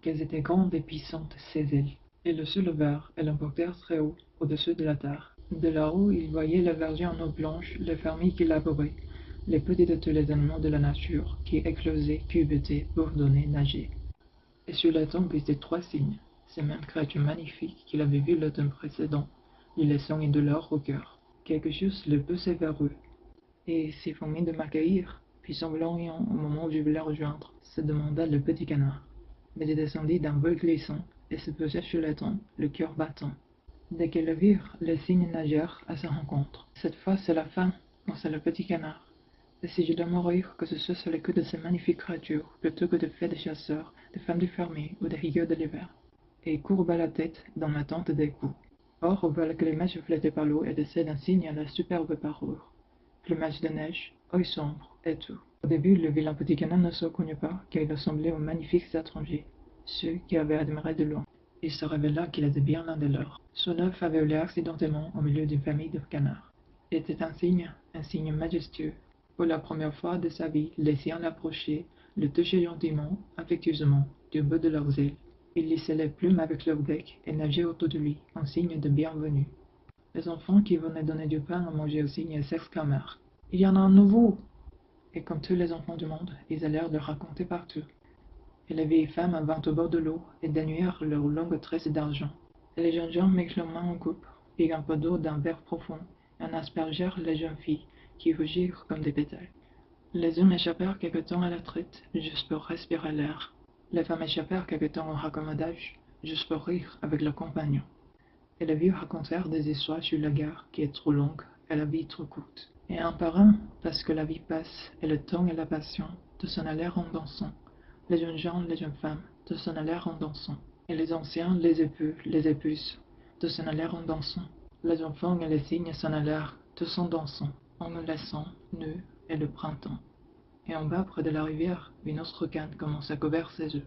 qu'elles étaient grandes et puissantes, ces ailes. Ils le soulevèrent et l'emportèrent très haut, au-dessus de la terre. De là-haut, il voyait le verger en eau blanche, les fermiers qui labouraient, les petits de tous les animaux de la nature, qui éclosaient, culbutaient, bourdonnaient, nageaient. Et sur la tombe étaient trois cygnes, ces mêmes créatures magnifiques qu'il avait vues l'automne précédent, lui laissant une douleur au cœur. Quelque chose le poussait vers eux, et s'il faut de m'accueillir, puis semblant riant au moment où je voulais rejoindre, se demanda le petit canard. Mais il descendit d'un vol glissant, et se posa sur la tombe, le cœur battant. Dès qu'ils le virent, les cygnes nagèrent à sa rencontre. Cette fois, c'est la fin, pensa le petit canard. Et si je dois mourir, que ce soit sur les coups de ces magnifiques créatures, plutôt que de faits de chasseurs, de femmes du fermier ou de rigueurs de l'hiver. Et il courba la tête dans l'attente des coups. Or, voilà que l'image reflétée par l'eau était celle d'un cygne à la superbe parure. Plumage de neige, œil sombre, et tout. Au début, le vilain petit canard ne se reconnut pas, car il ressemblait aux magnifiques étrangers, ceux qui avaient admiré de loin. Il se révéla qu'il était bien l'un des leurs. Son œuf avait volé accidentellement au milieu d'une famille de canards. Il était un cygne majestueux. Pour la première fois de sa vie, les siens l'approchaient, le touchaient gentiment, affectueusement, du bout de leurs ailes. Ils lissaient les plumes avec leur bec et nageaient autour de lui, en signe de bienvenue. Les enfants qui venaient donner du pain à manger au cygne s'exclamèrent: Il y en a un nouveau! Et comme tous les enfants du monde, ils allèrent le raconter partout. Et les vieilles femmes vinrent au bord de l'eau et dénuèrent leurs longues tresses d'argent. Et les jeunes gens mirent leurs mains en coupe, prirent un peu d'eau d'un verre profond, et en aspergèrent les jeunes filles, qui rougirent comme des pétales. Les hommes échappèrent quelque temps à la traite, juste pour respirer l'air. Les femmes échappèrent quelque temps au raccommodage, juste pour rire avec leurs compagnons. Et les vieux racontèrent des histoires sur la guerre qui est trop longue et la vie trop courte. Et un par un, parce que la vie passe, et le temps et la passion, tous s'en allèrent en dansant. Les jeunes gens, les jeunes femmes, tous s'en allèrent en dansant. Et les anciens, les époux, les épouses, tous s'en allèrent en dansant. Les enfants et les cygnes s'en allèrent, tous en dansant, en nous laissant, nous et le printemps. Et en bas, près de la rivière, une autre canne commença à couvrir ses œufs.